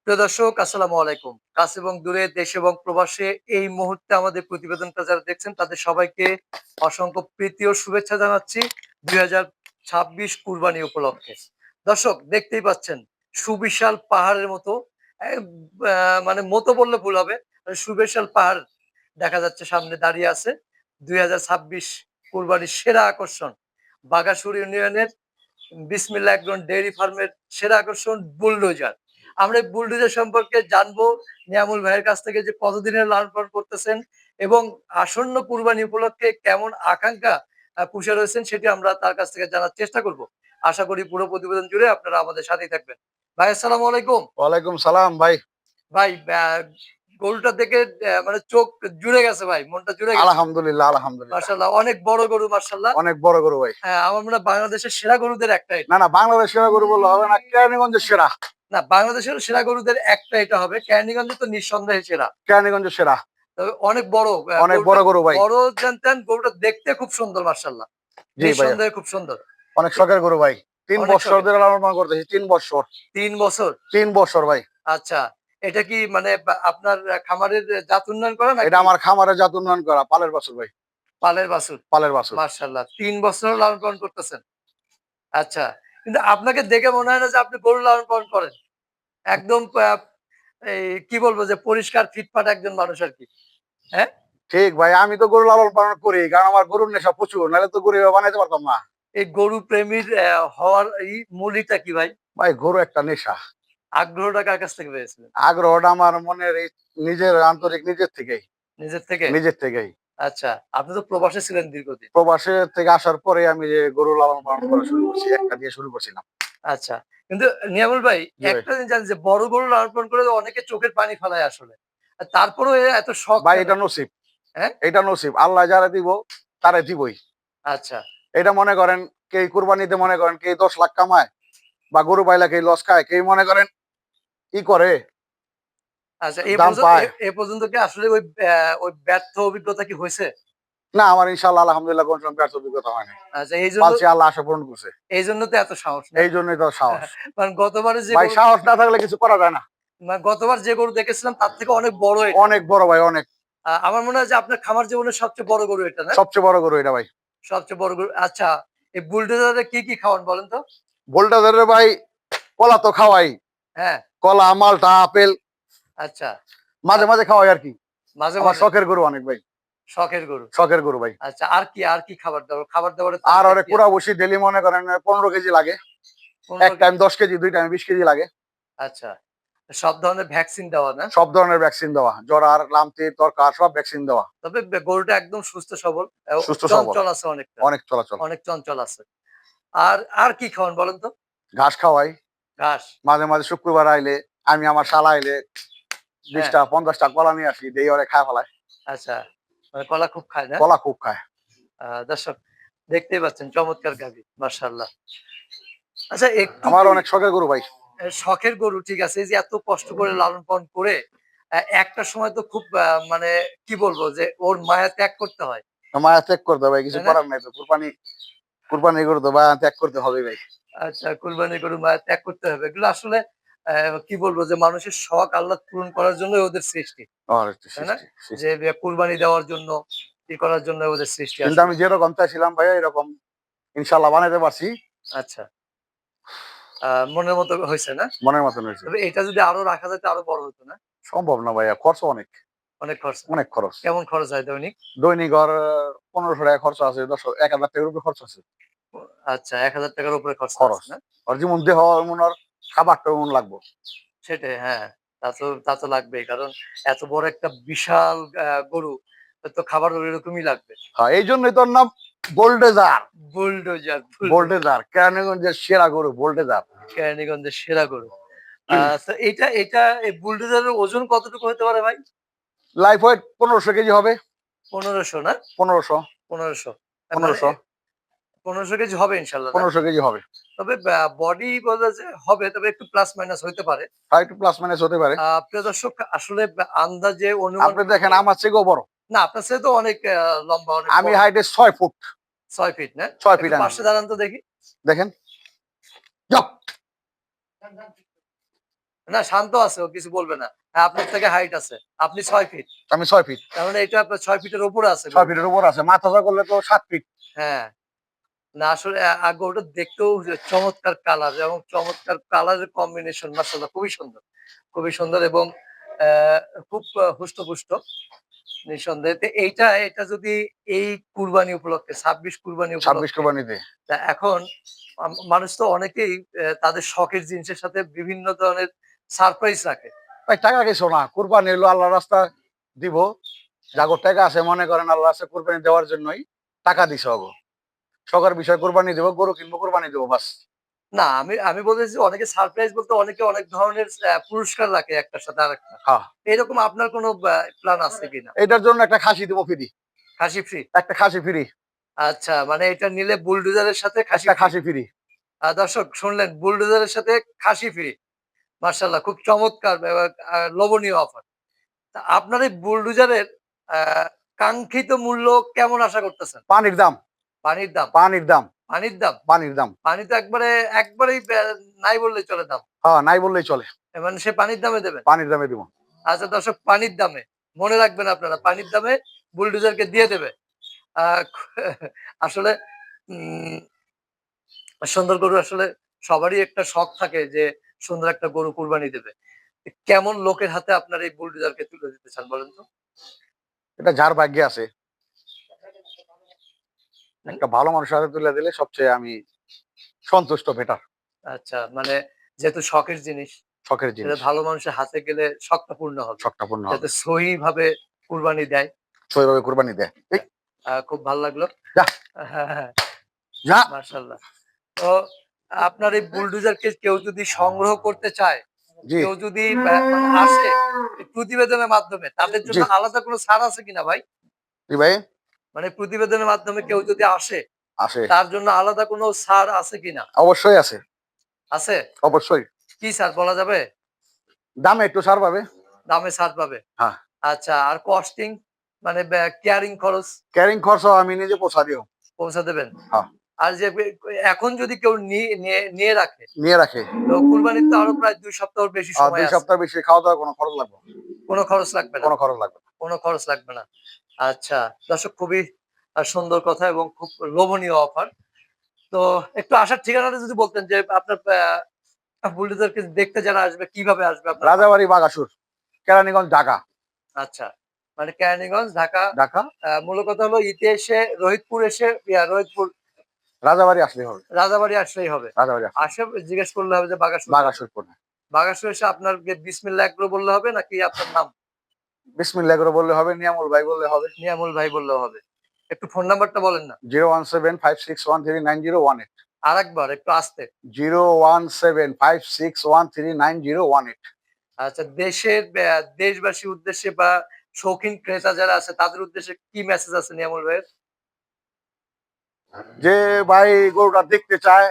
প্রিয় দর্শক আসসালামু আলাইকুম। কাছে এবং দূরে দেশ এবং প্রবাসে এই মুহূর্তে আমাদের প্রতিবেদনটা যারা দেখছেন তাদের সবাইকে অসংখ্য প্রীতি ও শুভেচ্ছা জানাচ্ছি ২০২৬ কুরবানি উপলক্ষে। দর্শক দেখতেই পাচ্ছেন সুবিশাল পাহাড়ের মতো এ মানে মতো বললে ভুল হবে। সুবিশাল পাহাড় দেখা যাচ্ছে সামনে দাঁড়িয়ে আছে। ২০২৬ কুরবানির সেরা আকর্ষণ বাগাসুর ইউনিয়নের বিসমিল্লাহ এগ্রো ডেইরি ফার্মের সেরা আকর্ষণ বুলডোজার। আমরা এই বুলডোজার সম্পর্কে জানবো নিয়ামুল ভাইয়ের কাছ থেকে যে কতদিনের লালন-পালন করতেছেন এবং আসন্ন কুরবানি উপলক্ষে কেমন আকাঙ্খা পুষে রয়েছেন সেটি আমরা তার কাছ থেকে জানার চেষ্টা করব। আশা করি পুরো প্রতিবেদন জুড়ে আপনারা আমাদের সাথেই থাকবেন। ভাই আসসালামু আলাইকুম। ওয়ালাইকুম সালাম ভাই। ভাই গরুটা দেখে মানে চোখ জুড়ে গেছে ভাই, মনটা জুড়ে গেছে। আলহামদুলিল্লাহ, আলহামদুলিল্লাহ। মাশাআল্লাহ অনেক বড় গরু মাশাআল্লাহ। অনেক বড় গরু ভাই। হ্যাঁ, আমার মনে হয় বাংলাদেশের সেরা গরুদের একটা এটা। না, না, বাংলাদেশের সেরা গরু বললে হবে না, কেরানীগঞ্জের সেরা। না, বাংলাদেশের সেরা গরুদের একটা এটা হবে। কেরানীগঞ্জে তো নিঃসন্দেহে সেরা। কেরানীগঞ্জের সেরা। তবে অনেক বড় অনেক গরুটা বড় গরু ভাই। বড় জানতেন গরুটা দেখতে খুব সুন্দর মাশাআল্লাহ। জি ভাইয়া। নিঃসন্দেহে খুব সুন্দর। অনেক শখের গরু ভাই। ৩ অনেক বছর শখের। ধরে লালন পালন করতেছি। ৩ বছর। ৩ বছর? ৩ বছর ভাই। আচ্ছা। এটা কি মানে আপনার খামারের জাত উন্নয়ন করা এটা নাকি আমার খামারে জাত উন্নয়ন করা পালের বাছুর ভাই। পালের বাছুর? পালের বাছুর। মাশাআল্লাহ ৩ বছর লালন পালন করতেছেন। আচ্ছা। কিন্তু আপনাকে দেখে মনে হয় না যে আপনি গরু লালন পালন করেন। একদম এই কি বলবো যে পরিষ্কার ফিটফাট একজন মানুষ আরকি। হ্যাঁ? ঠিক ভাই, আমি তো গরু লালন পালন করি। কারণ আমার গরুর নেশা প্রচুর। নাহলে তো গরু এভাবে বানাইতে পারতাম না। এই গরু প্রেমীর হওয়ার মূলইটা কি ভাই? ভাই গরু একটা নেশা। আগ্রহটা কার কাছ থেকে পেয়েছিলেন? আগ্রহটা আমার মনের এই নিজের আন্তরিক নিজের থেকেই। নিজের থেকে? নিজের থেকেই। আচ্ছা। আপনি তো প্রবাসে ছিলেন দীর্ঘদিন। প্রবাসে থেকে আসার পরে আমি যে গরু লালন পালন করা শুরু করছি, একটা দিয়ে শুরু করছিলাম। আচ্ছা। কিন্তু নিয়ামুল ভাই জি ভাই। একটা জিনিস জানেন যে বড় গরু লালন পালন করে অনেকে চোখের পানি ফেলায় আসলে। তারপরেও এত শখ ভাই কেন? এটা নসিব। হ্যাঁ? এটা নসিব। আল্লাহ যারে দিব তারে দিবই। আচ্ছা, এটা মনে করেন কেই কুরবানিতে মনে করেন কেই ১০ লাখ কামায় বা গরু পাইলা কেই লস খায়, কেই মনে করেন ই করে আচ্ছা। দাম পায়। এ পর্যন্ত কি আসলে ওই ব্যর্থ অভিজ্ঞতা কি হইছে? না, আমার ইনশাআল্লাহ আলহামদুলিল্লাহ কোন সময় ব্যর্থ অভিজ্ঞতা হয় নাই। আচ্ছা পালছি আল্লাহ আশা পূরণ করছে। এইজন্য তো এত সাহস না? এইজন্যই তো সাহস। কারণ গতবারে যে ভাই গরু সাহস না থাকলে কিছু করা যায় না। গতবার যে গরু দেখেছিলাম তার থেকে অনেক বড় এটা। অনেক বড় ভাই, অনেক। আমার মনে হয় যে আপনার খামার জীবনের সবচেয়ে বড় গরু এটা না? সবচেয়ে বড় গরু এটা ভাই। সবচেয়ে বড় গরু। আচ্ছা, এই বুলডোজারে কি খাওয়ান বলেন তো? বোল্টাজারের ভাই কলা তো খাওয়াই। হ্যাঁ, কলা, মালটা, আপেল আচ্ছা। আ মাঝে, মাঝে খাওয়াই আরকি। মাঝে, আমার মাঝে শখের গরু অনেক ভাই। শখের গরু। শখের গরু ভাই। আচ্ছা, আর কি খাবার-দাবার? খাবার-দাবারের আর তালিকায় ওরে কি কুড়া আছে? বসি ডেইলি মনে করেন ১৫ কেজি লাগে। ১ ১৫ টাইম ১০ কেজি, ২ টাইম ২০ কেজি লাগে। আচ্ছা। সব ধরনের ভ্যাকসিন দেওয়া না? সব ধরনের ভ্যাকসিন দেওয়া। জরার, লামতি, তরকার সব ভ্যাকসিন দেওয়া। তবে গরুটা একদম সুস্থ সবল। সুস্থ সবল। চঞ্চল আছে অনেকটা। অনেক চলাচল। অনেক চঞ্চল আছে। আর কি খাওয়ান বলেন তো? ঘাস খাওয়াই। ঘাস? মাঝে, মাঝে শুক্রবার আইলে আমি আমার শালা আইলে ২০ হ্যাঁ, টা ৫০ টা কলা নিয়ে আসি। দেই ওরে খায়া ফেলায়। আচ্ছা। মানে কলা খুব খায় না? কলা খুব খায়। দর্শক দেখতেই পাচ্ছেন চমৎকার গাভী মাশাআল্লাহ। আচ্ছা একটু আমার কি অনেক শখের গরু ভাই। শখের গরু ঠিক আছে। এই যে এত কষ্ট করে লালন-পালন করে একটা সময় তো খুব মানে কি বলবো যে ওর মায়া ত্যাগ করতে হয়। মায়া ত্যাগ করতে হবে ভাই। কিছু তাই না? করার নাই তো। কুরবানি গরু তো মায়া ত্যাগ করতে হবেই ভাই। আচ্ছা কুরবানি গরু মায়া ত্যাগ করতে হবে। এগুলো আসলে কি বলবো যে মানুষের শখ আহ্লাদ পূরণ করার জন্যই ওদের সৃষ্টি। আমার একটু তাই না? সৃষ্টি, যে সৃষ্টি। কুরবানি দেওয়ার জন্য করার জন্য ওদের সৃষ্টি কিন্তু আসলে। আমি যেরকম চাইছিলাম ভাইয়া এরকম ইনশাআল্লাহ বানাইতে পারছি। আচ্ছা। মনের মতো হইছে না? মনের মতন হয়েছে। তবে এটা যদি আরো রাখা যেত আরো বড় হতো না? সম্ভব না ভাইয়া। খরচ অনেক। অনেক খরচ। অনেক খরচ। কেমন খরচ হয় দৈনিক? দৈনিক ওর ১৫০০ টাকা খরচ আছে, ১,০০০ টাকার উপরে খরচ আছে। ও আচ্ছা ৳১,০০০ র উপরে খরচা আছে খরচ। না? ওর যেমন দেহ এমন ওর খাবারটাও এমন লাগবো। সেটাই হ্যাঁ। তা তো লাগবেই। কারণ এত বড় একটা বিশাল গরু তো খাবার ওইরকমই লাগবে। হ্যাঁ, এইজন্যই তো ওর নাম বোল্টেজার। বুলডোজার। বোল্টেজার। কেরানীগঞ্জের সেরা গরু বোল্টেজার। কেরানীগঞ্জের সেরা গরু। তো এটা এই বুলডোজারের ওজন কতটুকু হতে পারে ভাই? লাইফ ওয়েট ১৫০০ কেজি হবে। ১৫০০ না? ১৫০০, ১৫০০ মানে ১৫০০, ১৫০০ কেজি হবে ইনশাআল্লাহ না? ১৫০০ কেজি হবে। তবে বডি বলা যে হবে তবে একটু প্লাস মাইনাস হইতে পারে। একটু প্লাস মাইনাস হতে পারে। প্রিয় দর্শক আসলে আন্দাজে অনুমান আপনি করতে দেখেন আমার চেয়েও বড়। না আপনার চেয়ে তো অনেক লম্বা, অনেক আমি বড়। হাইটে ৬ ফুট। ৬ ফিট না? ৬ একটু ফিট আমি। পাশে দাঁড়ান তো দেখি। দেখেন। যাও। না শান্ত আছে, ও কিছু বলবে না। হ্যাঁ, আপনার থেকে হাইট আছে। আপনি ৬ ফিট। আমি 6 ফিট। তার মানে এটা আপনার ৬ ফিটের উপরে আছে 6 গরুটা। ফিটের উপর আছে, মাথা যা করলে তো 7 ফিট। হ্যাঁ। না আসলে গরুটা দেখতেও যে চমৎকার কালার এবং চমৎকার কালারের কম্বিনেশন মাশাআল্লাহ খুবই সুন্দর। খুবই সুন্দর এবং খুব হুষ্টপুষ্ট নিঃসন্দেহে। তো এটা যদি এই কুরবানি উপলক্ষে ২৬ কুরবানি 26 উপলক্ষে কোরবানিতে। তা এখন মানুষ তো অনেকেই তাদের শখের জিনিসের সাথে বিভিন্ন ধরনের সারপ্রাইজ রাখে। ভাই টাকা কিছু না, কুরবানি হলো আল্লাহর রাস্তায় দিব। যাগো টাকা আছে মনে করেন আল্লাহর রাস্তায় কুরবানি দেওয়ার জন্যই টাকা দিছে ওগো। শখের বিষয় কুরবানি দেব, গরু কিনবো, কুরবানি দেবো বাস। না আমি আমি বলতেছি অনেকে সারপ্রাইজ বলতে অনেকে অনেক ধরনের পুরস্কার রাখে একটার সাথে আরেকটা। হ্যাঁ, এরকম আপনার কোনো প্ল্যান আছে কিনা? এটার জন্য একটা খাসি দিব ফ্রি। খাসি ফ্রি? একটা খাসি ফ্রি। আচ্ছা মানে এটা নিলে বুলডোজারের সাথে খাসি একটা ফ্রি। খাসি ফ্রি। দর্শক শুনলেন বুলডোজারের সাথে খাসি ফ্রি। মাশাআল্লাহ খুব চমৎকার লোভনীয় অফার। তা আপনার এই বুলডোজারের আ কাঙ্ক্ষিত মূল্য কেমন আশা করতেছেন? পানির দাম, পানির দাম? পানির দাম, পানির দাম? পানির দাম। পানি তো একবারেই নাই বললেই চলে দাম। হ্যাঁ, নাই বললেই চলে। মানে সে পানির দামে দেবেন? পানির দামে দিব। আচ্ছা দর্শক পানির দামে। মনে রাখবেন আপনারা পানির দামে বুলডোজারকে দিয়ে দেবে। আ আসলে উম সুন্দর গরু আসলে সবারই একটা শখ থাকে যে সুন্দর একটা গরু কুরবানি দেবে। কেমন লোকের হাতে আপনার এই বুলডোজারকে তুলে দিতে চান বলেন তো? এটা যার ভাগ্যে আছে। হুম? একটা ভালো মানুষের হাতে তুলে দিলে সবচেয়ে আমি সন্তুষ্ট, বেটার। আচ্ছা মানে যেহেতু শখের জিনিস, শখের এটা জিনিস। ভালো মানুষের হাতে গেলে শখটা পূর্ণ হবে। শখটা পূর্ণ যাতে হবে। সহিভাবে কুরবানি দেয়। ওইভাবে কুরবানি দেয়। এই খুব ভাল লাগলো। যা, হ্যাঁ, হ্যাঁ, যা। মাশাআল্লাহ। তো আপনার এই বুলডোজারকে কেউ যদি সংগ্রহ করতে চায়, জি, কেউ যদি মানে আসে এই প্রতিবেদনের মাধ্যমে তাদের জি, জন্য আলাদা কোনো ছাড় আছে কিনা ভাই? জি ভাই, মানে প্রতিবেদনের মাধ্যমে কেউ যদি আসে আসে। তার জন্য আলাদা কোনো ছাড় আছে কিনা? অবশ্যই আছে, আছে? অবশ্যই। কি ছাড় বলা যাবে? দামে একটু ছাড় পাবে। দামে ছাড় পাবে। হ্যাঁ, আচ্ছা আর কস্টিং মানে কেয়ারিং খরচ ক্যারিং খরচও আমি নিজে পোষা দিও। পৌঁছা দেবেন? হ্যাঁ, আর যে এখন যদি কেউ নিয়ে রাখে নিয়ে রাখে। তো কুরবানির তো আরো প্রায় ২ সপ্তাহর বেশি সময় ২ আছে। সপ্তাহ বেশি খাওয়া-দাওয়ার কোনো খরচ লাগবে না। কোনো খরচ লাগবে না? কোনো খরচ লাগবে না। কোনো খরচ লাগবে না। আচ্ছা, দর্শক খুবই সুন্দর কথা এবং খুব লোভনীয় অফার। তো একটু আসার ঠিকানাটা যদি বলতেন যে আপনার বুলডোজারকে দেখতে যারা আসবে কিভাবে আসবে আপনার রাজাবাড়ি, বাগাসুর, কেরানীগঞ্জ, ঢাকা। আচ্ছা। মানে কেরানীগঞ্জ, ঢাকা ঢাকা, মূল কথা হলো ইতে এসে রোহিতপুর এসে রোহিতপুর রাজাবাড়ি আসলেই হবে। রাজাবাড়ি আসলেই হবে। রাজাবাড়ি আসলে। আসে জিজ্ঞেস করলে হবে যে বাগাসুর যাবে। বাগাসুর কোনে। বাগাসুর এসে আপনাকে বিসমিল্লাহ করে বললে হবে নাকি আপনার নাম? বিসমিল্লাহ করে বললে হবে, নিয়ামুল ভাই বললে হবে। নিয়ামুল ভাই বললেও হবে। একটু ফোন নাম্বারটা বলেন না। 01756139018। আরেকবার একটু আস্তে। 01756139018। আচ্ছা দেশবাসীর উদ্দেশ্যে বা শৌখিন ক্রেতা যারা আছে তাদের উদ্দেশ্যে কি মেসেজ আছে নিয়ামুল ভাইয়ের? যে ভাই গরুটা দেখতে চায়,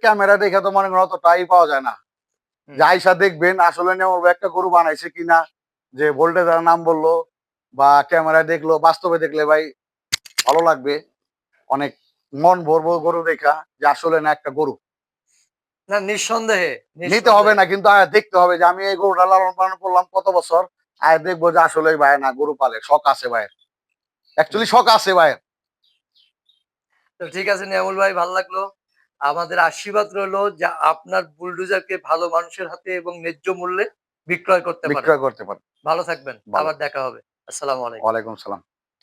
ক্যামেরা দেখে তো মনে করেন অতটাই পাওয়া যায় না। হুম। যে আইসা দেখবেন আসলে নিয়ামুল ভাই একটা গরু বানাইছে কিনা, যে ভোল্টেজের নাম বললো বা ক্যামেরায় দেখলো, বাস্তবে দেখলে ভাই ভালো লাগবে। অনেক মন ভরবো গরু দেখা যে আসলে না একটা গরু। না নিঃসন্দেহে, নিতে হবে নিঃসন্দেহে। না কিন্তু আয়া দেখতে হবে যে আমি এই গরুটা লালন পালন করলাম কত বছর। আয়া দেখবো যে আসলে ভাই না গরু পালে শখ আছে ভাইয়ের। হুম। অ্যাকচুয়ালি শখ আছে ভাইয়ের। তো ঠিক আছে নিয়ামুল ভাই ভাল লাগলো। আমাদের আশীর্বাদ রইলো যে আপনার বুলডোজারকে ভালো মানুষের হাতে এবং ন্যায্য মূল্যে বিক্রয় করতে পারেন। বিক্রয় করতে পারে। ভালো থাকবেন। ভালো। আবার দেখা হবে। আসসালামু আলাইকুম। ওয়ালাইকুম সালাম।